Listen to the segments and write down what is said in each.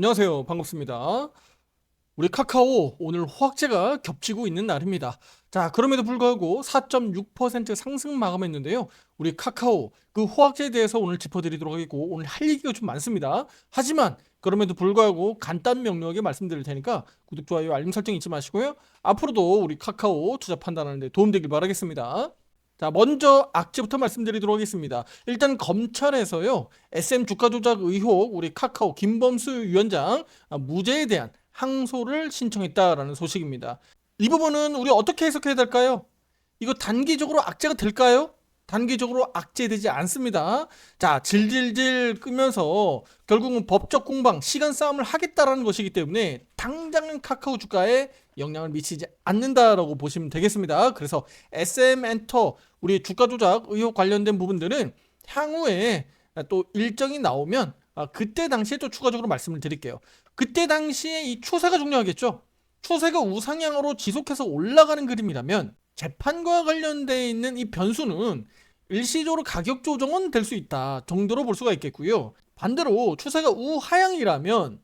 안녕하세요. 반갑습니다. 우리 카카오 오늘 호황제가 겹치고 있는 날입니다. 자, 그럼에도 불구하고 4.6% 상승 마감했는데요. 우리 카카오 그 호황제에 대해서 오늘 짚어드리도록 하겠고 오늘 할 얘기가 좀 많습니다. 하지만 그럼에도 불구하고 간단 명료하게 말씀드릴 테니까 구독, 좋아요, 알림 설정 잊지 마시고요. 앞으로도 우리 카카오 투자 판단하는 데 도움되길 바라겠습니다. 자, 먼저 악재부터 말씀드리도록 하겠습니다. 일단 검찰에서요, SM 주가 조작 의혹 우리 카카오 김범수 위원장 무죄에 대한 항소를 신청했다라는 소식입니다. 이 부분은 우리 어떻게 해석해야 될까요? 이거 단기적으로 악재가 될까요? 단기적으로 악재되지 않습니다. 자, 질질질 끄면서 결국은 법적 공방, 시간 싸움을 하겠다라는 것이기 때문에 당장은 카카오 주가에 영향을 미치지 않는다라고 보시면 되겠습니다. 그래서 SM 엔터 우리 주가 조작 의혹 관련된 부분들은 향후에 또 일정이 나오면 그때 당시에 또 추가적으로 말씀을 드릴게요. 그때 당시에 이 추세가 중요하겠죠. 추세가 우상향으로 지속해서 올라가는 그림이라면 재판과 관련돼 있는 이 변수는 일시적으로 가격 조정은 될 수 있다 정도로 볼 수가 있겠고요. 반대로 추세가 우하향이라면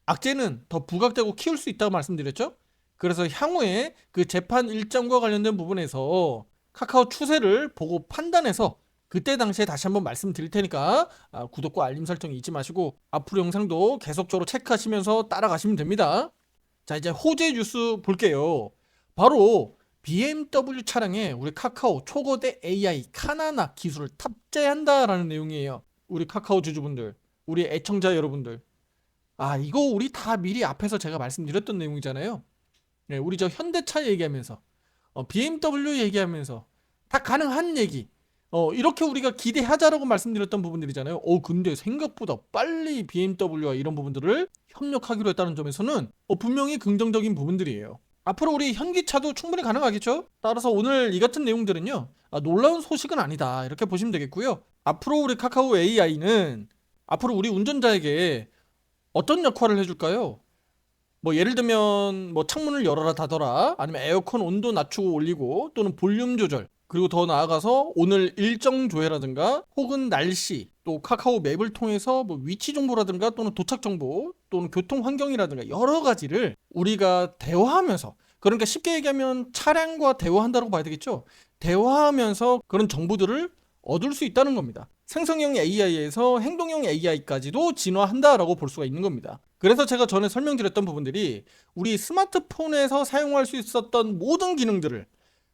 악재는 더 부각되고 키울 수 있다고 말씀드렸죠. 그래서 향후에 그 재판 일정과 관련된 부분에서 카카오 추세를 보고 판단해서 그때 당시에 다시 한번 말씀드릴 테니까 구독과 알림 설정 잊지 마시고 앞으로 영상도 계속적으로 체크하시면서 따라가시면 됩니다. 자, 이제 호재 뉴스 볼게요. 바로 BMW 차량에 우리 카카오 초거대 AI 카나나 기술을 탑재한다라는 내용이에요. 우리 카카오 주주분들, 우리 애청자 여러분들, 이거 우리 다 미리 앞에서 제가 말씀드렸던 내용이잖아요. 네, 우리 저 현대차 얘기하면서 BMW 얘기하면서 다 가능한 얘기, 이렇게 우리가 기대하자라고 말씀드렸던 부분들이잖아요. 근데 생각보다 빨리 BMW와 이런 부분들을 협력하기로 했다는 점에서는 분명히 긍정적인 부분들이에요. 앞으로 우리 현기차도 충분히 가능하겠죠? 따라서 오늘 이 같은 내용들은요, 놀라운 소식은 아니다 이렇게 보시면 되겠고요. 앞으로 우리 카카오 AI는 앞으로 우리 운전자에게 어떤 역할을 해줄까요? 뭐 예를 들면 뭐 창문을 열어라 닫아라, 아니면 에어컨 온도 낮추고 올리고, 또는 볼륨 조절, 그리고 더 나아가서 오늘 일정 조회라든가 혹은 날씨, 또 카카오 맵을 통해서 뭐 위치 정보라든가 또는 도착 정보 또는 교통 환경이라든가 여러 가지를 우리가 대화하면서, 그러니까 쉽게 얘기하면 차량과 대화한다고 봐야 되겠죠. 대화하면서 그런 정보들을 얻을 수 있다는 겁니다. 생성형 AI에서 행동형 AI까지도 진화한다라고 볼 수가 있는 겁니다. 그래서 제가 전에 설명드렸던 부분들이 우리 스마트폰에서 사용할 수 있었던 모든 기능들을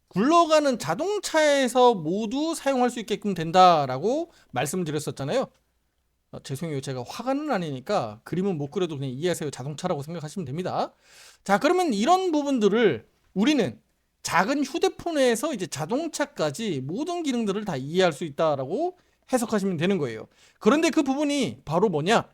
굴러가는 자동차에서 모두 사용할 수 있게끔 된다라고 말씀드렸었잖아요. 죄송해요. 제가 화가는 아니니까 그림은 못 그려도 그냥 이해하세요. 자동차라고 생각하시면 됩니다. 자, 그러면 이런 부분들을 우리는 작은 휴대폰에서 이제 자동차까지 모든 기능들을 다 이해할 수 있다라고 해석하시면 되는 거예요. 그런데 그 부분이 바로 뭐냐?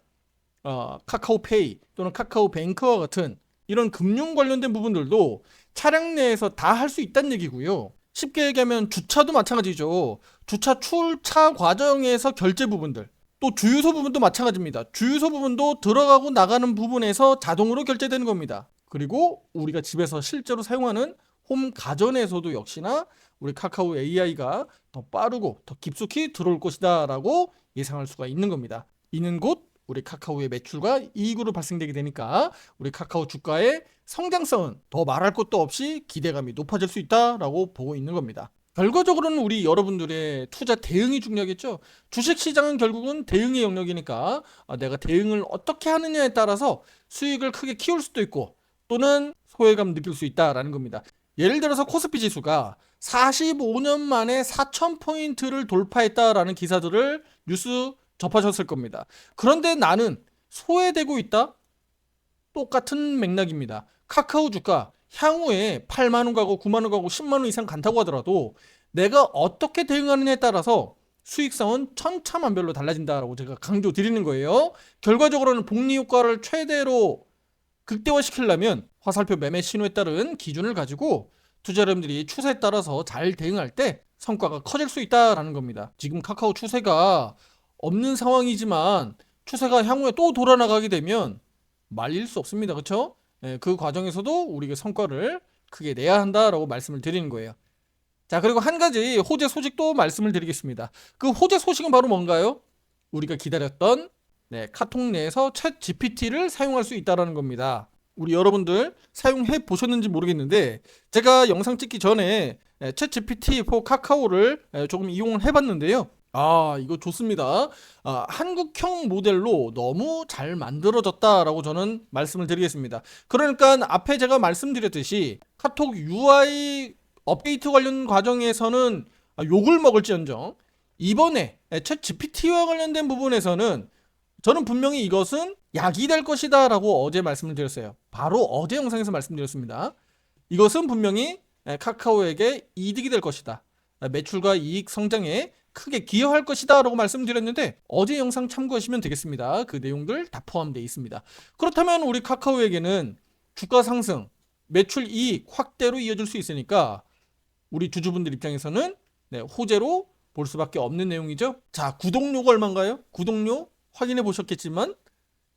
카카오페이 또는 카카오뱅크와 같은 이런 금융 관련된 부분들도 차량 내에서 다 할 수 있다는 얘기고요. 쉽게 얘기하면 주차도 마찬가지죠. 주차 출차 과정에서 결제 부분들, 또 주유소 부분도 마찬가지입니다. 주유소 부분도 들어가고 나가는 부분에서 자동으로 결제되는 겁니다. 그리고 우리가 집에서 실제로 사용하는 홈 가전에서도 역시나 우리 카카오 AI가 더 빠르고 더 깊숙이 들어올 것이다 라고 예상할 수가 있는 겁니다. 이는 곧 우리 카카오의 매출과 이익으로 발생되게 되니까 우리 카카오 주가의 성장성은 더 말할 것도 없이 기대감이 높아질 수 있다라고 보고 있는 겁니다. 결과적으로는 우리 여러분들의 투자 대응이 중요하겠죠. 주식시장은 결국은 대응의 영역이니까 내가 대응을 어떻게 하느냐에 따라서 수익을 크게 키울 수도 있고 또는 소외감 느낄 수 있다라는 겁니다. 예를 들어서 코스피 지수가 45년 만에 4,000포인트를 돌파했다라는 기사들을 뉴스 접하셨을 겁니다. 그런데 나는 소외되고 있다? 똑같은 맥락입니다. 카카오 주가 향후에 8만 원 가고 9만 원 가고 10만 원 이상 간다고 하더라도 내가 어떻게 대응하느냐에 따라서 수익성은 천차만별로 달라진다라고 제가 강조 드리는 거예요. 결과적으로는 복리 효과를 최대로 극대화시키려면 화살표 매매 신호에 따른 기준을 가지고 투자자분들이 추세에 따라서 잘 대응할 때 성과가 커질 수 있다라는 겁니다. 지금 카카오 추세가 없는 상황이지만 추세가 향후에 또 돌아나가게 되면 말릴 수 없습니다. 그렇죠? 그 과정에서도 우리가 성과를 크게 내야 한다라고 말씀을 드리는 거예요. 자, 그리고 한 가지 호재 소식도 말씀을 드리겠습니다. 그 호재 소식은 바로 뭔가요? 우리가 기다렸던 네, 카톡 내에서 챗 GPT를 사용할 수 있다라는 겁니다. 우리 여러분들 사용해 보셨는지 모르겠는데 제가 영상 찍기 전에 챗 GPT for 카카오를 조금 이용을 해봤는데요. 이거 좋습니다. 한국형 모델로 너무 잘 만들어졌다라고 저는 말씀을 드리겠습니다. 그러니까 앞에 제가 말씀드렸듯이 카톡 UI 업데이트 관련 과정에서는 욕을 먹을지언정 이번에 챗 GPT와 관련된 부분에서는 저는 분명히 이것은 약이 될 것이다 라고 어제 말씀을 드렸어요. 바로 어제 영상에서 말씀드렸습니다. 이것은 분명히 카카오에게 이득이 될 것이다. 매출과 이익 성장에 크게 기여할 것이다 라고 말씀드렸는데 어제 영상 참고하시면 되겠습니다. 그 내용들 다 포함되어 있습니다. 그렇다면 우리 카카오에게는 주가 상승, 매출 이익 확대로 이어질 수 있으니까 우리 주주분들 입장에서는 호재로 볼 수밖에 없는 내용이죠. 자, 구독료가 얼마인가요? 구독료 확인해 보셨겠지만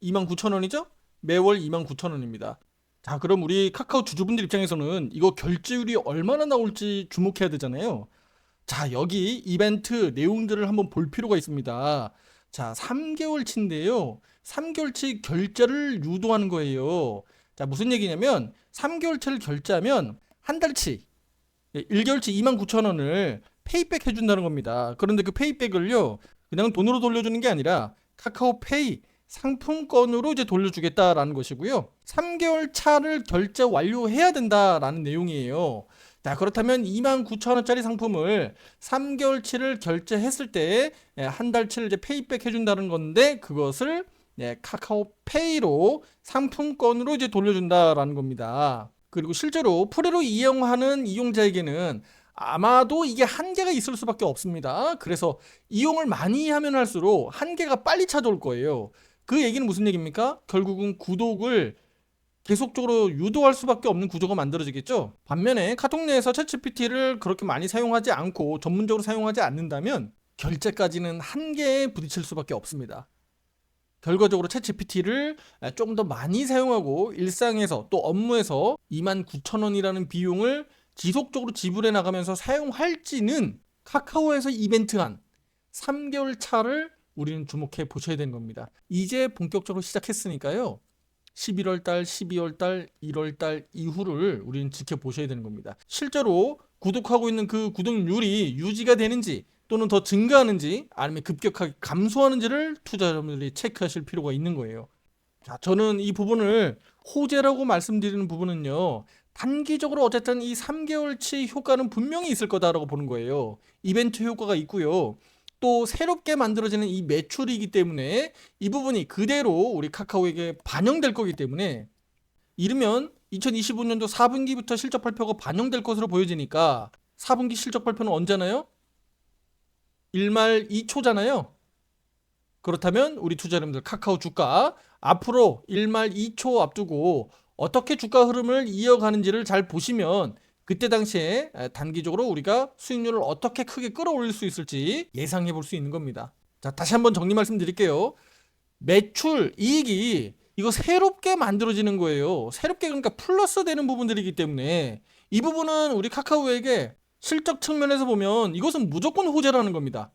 29,000원이죠? 매월 29,000원입니다. 자, 그럼 우리 카카오 주주분들 입장에서는 이거 결제율이 얼마나 나올지 주목해야 되잖아요. 자, 여기 이벤트 내용들을 한번 볼 필요가 있습니다. 자, 3개월치인데요. 3개월치 결제를 유도하는 거예요. 자, 무슨 얘기냐면 3개월치를 결제하면 한 달치 1개월치 29,000원을 페이백 해준다는 겁니다. 그런데 그 페이백을요, 그냥 돈으로 돌려주는 게 아니라 카카오페이 상품권으로 이제 돌려주겠다라는 것이고요. 3개월 차를 결제 완료해야 된다라는 내용이에요. 자, 그렇다면 29,000원짜리 상품을 3개월치를 결제했을 때 한 달치를 이제 페이백 해준다는 건데 그것을 카카오페이로 상품권으로 이제 돌려준다라는 겁니다. 그리고 실제로 프리로 이용하는 이용자에게는 아마도 이게 한계가 있을 수밖에 없습니다. 그래서 이용을 많이 하면 할수록 한계가 빨리 찾아올 거예요. 그 얘기는 무슨 얘기입니까? 결국은 구독을 계속적으로 유도할 수밖에 없는 구조가 만들어지겠죠. 반면에 카톡 내에서 챗GPT를 그렇게 많이 사용하지 않고 전문적으로 사용하지 않는다면 결제까지는 한계에 부딪힐 수밖에 없습니다. 결과적으로 챗GPT를 좀 더 많이 사용하고 일상에서 또 업무에서 29,000원이라는 비용을 지속적으로 지불해 나가면서 사용할지는 카카오에서 이벤트한 3개월 차를 우리는 주목해 보셔야 되는 겁니다. 이제 본격적으로 시작했으니까요. 11월달, 12월달, 1월달 이후를 우리는 지켜보셔야 되는 겁니다. 실제로 구독하고 있는 그 구독률이 유지가 되는지 또는 더 증가하는지 아니면 급격하게 감소하는지를 투자자분들이 체크하실 필요가 있는 거예요. 자, 저는 이 부분을 호재라고 말씀드리는 부분은요. 단기적으로 어쨌든 이 3개월치 효과는 분명히 있을 거다라고 보는 거예요. 이벤트 효과가 있고요. 또 새롭게 만들어지는 이 매출이기 때문에 이 부분이 그대로 우리 카카오에게 반영될 거기 때문에 이르면 2025년도 4분기부터 실적 발표가 반영될 것으로 보여지니까 4분기 실적 발표는 언제나요? 1말 2초잖아요. 그렇다면 우리 투자자님들 카카오 주가 앞으로 1말 2초 앞두고 어떻게 주가 흐름을 이어가는지를 잘 보시면 그때 당시에 단기적으로 우리가 수익률을 어떻게 크게 끌어올릴 수 있을지 예상해 볼 수 있는 겁니다. 자, 다시 한번 정리 말씀드릴게요. 매출, 이익이 이거 새롭게 만들어지는 거예요. 새롭게 그러니까 플러스 되는 부분들이기 때문에 이 부분은 우리 카카오에게 실적 측면에서 보면 이것은 무조건 호재라는 겁니다.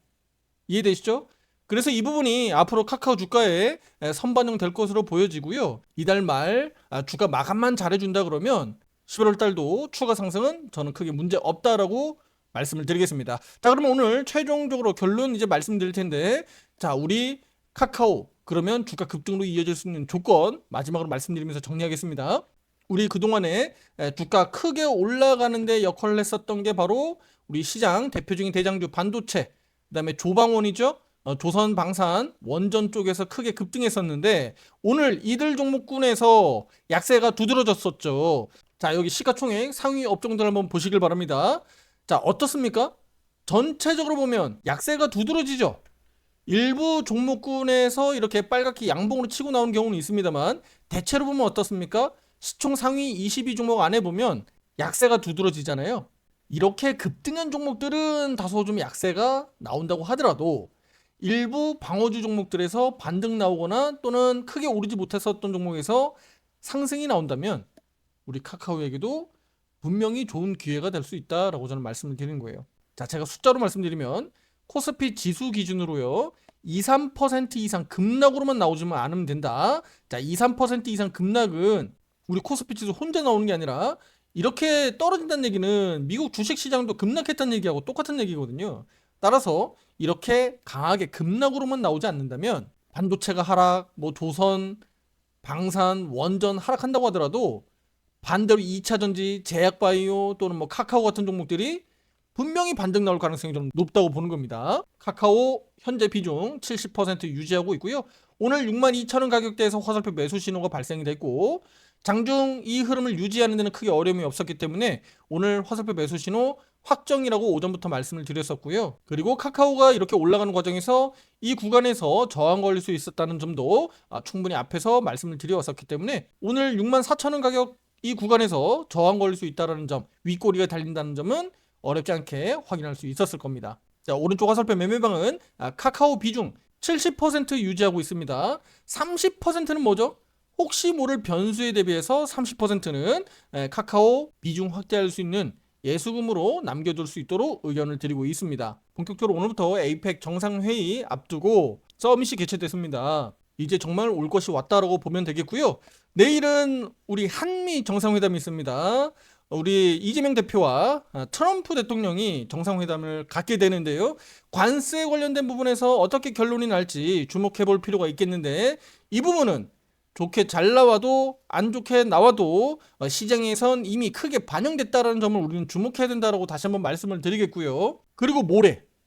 이해되시죠? 그래서 이 부분이 앞으로 카카오 주가에 선반영 될 것으로 보여지고요. 이달 말 주가 마감만 잘해준다 그러면 11월 달도 추가 상승은 저는 크게 문제 없다라고 말씀을 드리겠습니다. 자, 그러면 오늘 최종적으로 결론 이제 말씀드릴 텐데, 자, 우리 카카오 그러면 주가 급등으로 이어질 수 있는 조건 마지막으로 말씀드리면서 정리하겠습니다. 우리 그동안에 주가 크게 올라가는 데 역할을 했었던 게 바로 우리 시장 대표적인 대장주 반도체, 그다음에 조방원이죠. 조선 방산 원전 쪽에서 크게 급등했었는데 오늘 이들 종목군에서 약세가 두드러졌었죠. 자, 여기 시가총액 상위 업종들 한번 보시길 바랍니다. 자, 어떻습니까? 전체적으로 보면 약세가 두드러지죠. 일부 종목군에서 이렇게 빨갛게 양봉으로 치고 나오는 경우는 있습니다만 대체로 보면 어떻습니까? 시총 상위 22종목 안에 보면 약세가 두드러지잖아요. 이렇게 급등한 종목들은 다소 좀 약세가 나온다고 하더라도 일부 방어주 종목들에서 반등 나오거나 또는 크게 오르지 못했었던 종목에서 상승이 나온다면 우리 카카오에게도 분명히 좋은 기회가 될 수 있다라고 저는 말씀을 드리는 거예요. 자, 제가 숫자로 말씀드리면 코스피 지수 기준으로요. 2, 3% 이상 급락으로만 나오지만 않으면 된다. 자, 2, 3% 이상 급락은 우리 코스피 지수 혼자 나오는 게 아니라 이렇게 떨어진다는 얘기는 미국 주식시장도 급락했다는 얘기하고 똑같은 얘기거든요. 따라서 이렇게 강하게 급락으로만 나오지 않는다면 반도체가 하락, 뭐 조선, 방산, 원전 하락한다고 하더라도 반대로 2차전지, 제약바이오 또는 뭐 카카오 같은 종목들이 분명히 반등 나올 가능성이 좀 높다고 보는 겁니다. 카카오 현재 비중 70% 유지하고 있고요. 오늘 62,000원 가격대에서 화살표 매수 신호가 발생이 됐고 장중 이 흐름을 유지하는 데는 크게 어려움이 없었기 때문에 오늘 화살표 매수 신호 확정이라고 오전부터 말씀을 드렸었고요. 그리고 카카오가 이렇게 올라가는 과정에서 이 구간에서 저항 걸릴 수 있었다는 점도 충분히 앞에서 말씀을 드려왔었기 때문에 오늘 64,000원 가격 이 구간에서 저항 걸릴 수 있다는 점, 윗꼬리가 달린다는 점은 어렵지 않게 확인할 수 있었을 겁니다. 자, 오른쪽 화살표 매매방은 카카오 비중 70% 유지하고 있습니다. 30%는 뭐죠? 혹시 모를 변수에 대비해서 30%는 카카오 비중 확대할 수 있는 예수금으로 남겨둘 수 있도록 의견을 드리고 있습니다. 본격적으로 오늘부터 에이펙 정상회의 앞두고 서밋이 개최됐습니다. 이제 정말 올 것이 왔다라고 보면 되겠고요. 내일은 우리 한미 정상회담이 있습니다. 우리 이재명 대표와 트럼프 대통령이 정상회담을 갖게 되는데요. 관세 관련된 부분에서 어떻게 결론이 날지 주목해 볼 필요가 있겠는데 이 부분은 좋게 잘 나와도 안 좋게 나와도 시장에선 이미 크게 반영됐다는 점을 우리는 주목해야 된다고 다시 한번 말씀을 드리겠고요. 그리고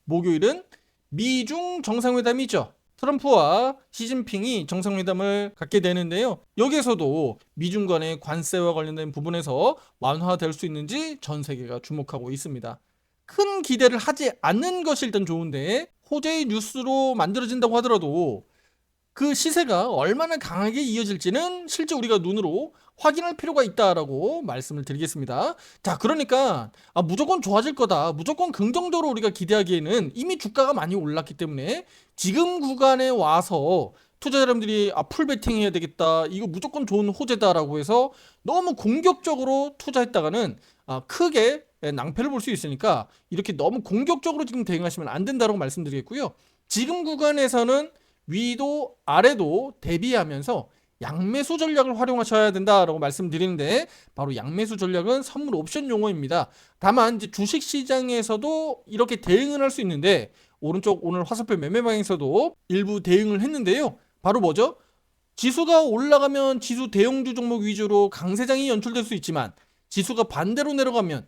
목요일은 미중 정상회담이죠. 트럼프와 시진핑이 정상회담을 갖게 되는데요. 여기에서도 미중 간의 관세와 관련된 부분에서 완화될 수 있는지 전 세계가 주목하고 있습니다. 큰 기대를 하지 않는 것이 일단 좋은데 호재의 뉴스로 만들어진다고 하더라도 그 시세가 얼마나 강하게 이어질지는 실제 우리가 눈으로 확인할 필요가 있다라고 말씀을 드리겠습니다. 자, 그러니까 무조건 좋아질 거다, 무조건 긍정적으로 우리가 기대하기에는 이미 주가가 많이 올랐기 때문에 지금 구간에 와서 투자 여러분들이 풀베팅 해야 되겠다, 이거 무조건 좋은 호재다라고 해서 너무 공격적으로 투자했다가는 크게 낭패를 볼 수 있으니까 이렇게 너무 공격적으로 지금 대응하시면 안 된다라고 말씀드리겠고요. 지금 구간에서는 위도 아래도 대비하면서 양매수 전략을 활용하셔야 된다라고 말씀드리는데 바로 양매수 전략은 선물 옵션 용어입니다. 다만 이제 주식 시장에서도 이렇게 대응을 할 수 있는데 오른쪽 오늘 화살표 매매방에서도 일부 대응을 했는데요. 바로 뭐죠? 지수가 올라가면 지수 대형주 종목 위주로 강세장이 연출될 수 있지만 지수가 반대로 내려가면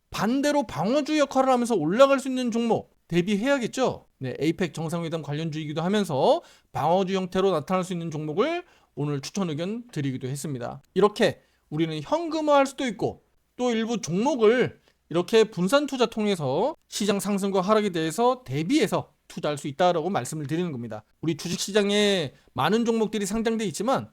반대로 방어주 역할을 하면서 올라갈 수 있는 종목 대비해야겠죠. 네, 에이펙 정상회담 관련주이기도 하면서 방어주 형태로 나타날 수 있는 종목을 오늘 추천 의견 드리기도 했습니다. 이렇게 우리는 현금화할 수도 있고 또 일부 종목을 이렇게 분산 투자 통해서 시장 상승과 하락에 대해서 대비해서 투자할 수 있다라고 말씀을 드리는 겁니다. 우리 주식시장에 많은 종목들이 상장돼 있지만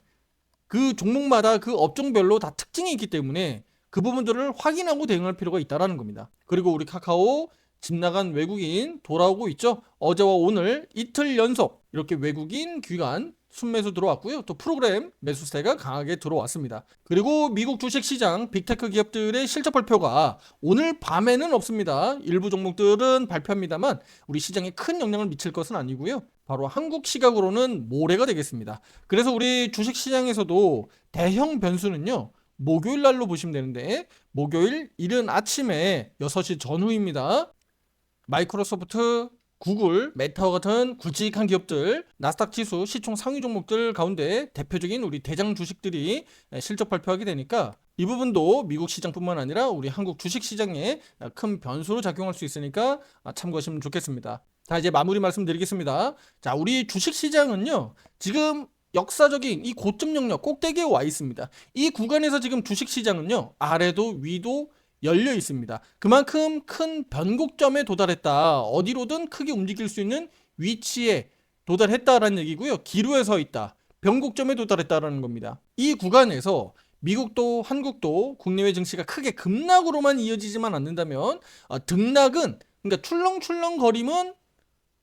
그 종목마다 그 업종별로 다 특징이 있기 때문에 그 부분들을 확인하고 대응할 필요가 있다라는 겁니다. 그리고 우리 카카오 집 나간 외국인 돌아오고 있죠. 어제와 오늘 이틀 연속 이렇게 외국인 귀간 순매수 들어왔고요. 또 프로그램 매수세가 강하게 들어왔습니다. 그리고 미국 주식시장 빅테크 기업들의 실적 발표가 오늘 밤에는 없습니다. 일부 종목들은 발표합니다만 우리 시장에 큰 영향을 미칠 것은 아니고요. 바로 한국 시각으로는 모레가 되겠습니다. 그래서 우리 주식시장에서도 대형 변수는요, 목요일 날로 보시면 되는데 목요일 이른 아침에 6시 전후입니다. 마이크로소프트, 구글, 메타와 같은 굵직한 기업들, 나스닥 지수 시총 상위 종목들 가운데 대표적인 우리 대장 주식들이 실적 발표하게 되니까 이 부분도 미국 시장뿐만 아니라 우리 한국 주식 시장에 큰 변수로 작용할 수 있으니까 참고하시면 좋겠습니다. 자, 이제 마무리 말씀드리겠습니다. 자, 우리 주식 시장은요, 지금 역사적인 이 고점 영역 꼭대기에 와 있습니다. 이 구간에서 지금 주식 시장은요, 아래도 위도 열려 있습니다. 그만큼 큰 변곡점에 도달했다. 어디로든 크게 움직일 수 있는 위치에 도달했다라는 얘기고요. 기로에 서 있다. 변곡점에 도달했다라는 겁니다. 이 구간에서 미국도 한국도 국내외 증시가 크게 급락으로만 이어지지만 않는다면 등락은, 그러니까 출렁출렁거림은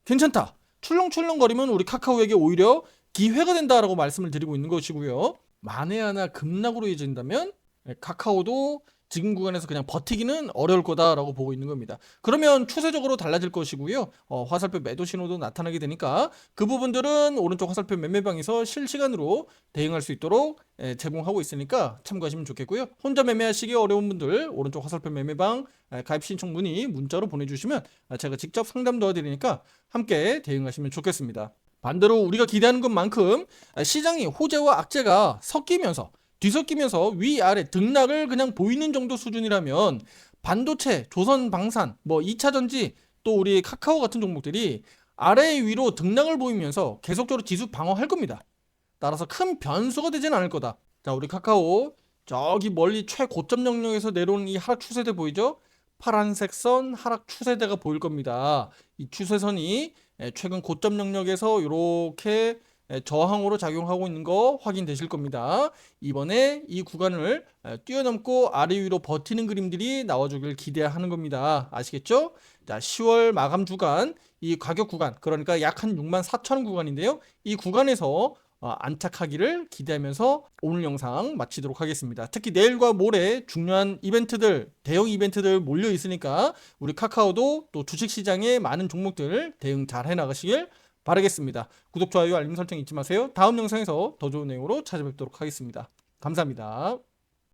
괜찮다. 출렁출렁거리면 우리 카카오에게 오히려 기회가 된다라고 말씀을 드리고 있는 것이고요. 만에 하나 급락으로 이어진다면 카카오도 지금 구간에서 그냥 버티기는 어려울 거다라고 보고 있는 겁니다. 그러면 추세적으로 달라질 것이고요. 화살표 매도 신호도 나타나게 되니까 그 부분들은 오른쪽 화살표 매매방에서 실시간으로 대응할 수 있도록 제공하고 있으니까 참고하시면 좋겠고요. 혼자 매매하시기 어려운 분들 오른쪽 화살표 매매방 가입 신청 문의 문자로 보내주시면 제가 직접 상담 도와드리니까 함께 대응하시면 좋겠습니다. 반대로 우리가 기대하는 것만큼 시장이 호재와 악재가 섞이면서 뒤섞이면서 위아래 등락을 그냥 보이는 정도 수준이라면 반도체, 조선방산, 뭐 2차전지 또 우리 카카오 같은 종목들이 아래 위로 등락을 보이면서 계속적으로 지수 방어할 겁니다. 따라서 큰 변수가 되진 않을 거다. 자, 우리 카카오 저기 멀리 최고점 영역에서 내려오는 이 하락 추세대 보이죠? 파란색 선 하락 추세대가 보일 겁니다. 이 추세선이 최근 고점 영역에서 이렇게 저항으로 작용하고 있는 거 확인되실 겁니다. 이번에 이 구간을 뛰어넘고 아래 위로 버티는 그림들이 나와주길 기대하는 겁니다. 아시겠죠? 자, 10월 마감 주간 이 가격 구간 그러니까 약 한 64,000원 구간인데요. 이 구간에서 안착하기를 기대하면서 오늘 영상 마치도록 하겠습니다. 특히 내일과 모레 중요한 이벤트들, 대형 이벤트들 몰려 있으니까 우리 카카오도 또 주식시장의 많은 종목들 대응 잘 해나가시길 바라겠습니다. 구독, 좋아요, 알림 설정 잊지 마세요. 다음 영상에서 더 좋은 내용으로 찾아뵙도록 하겠습니다. 감사합니다.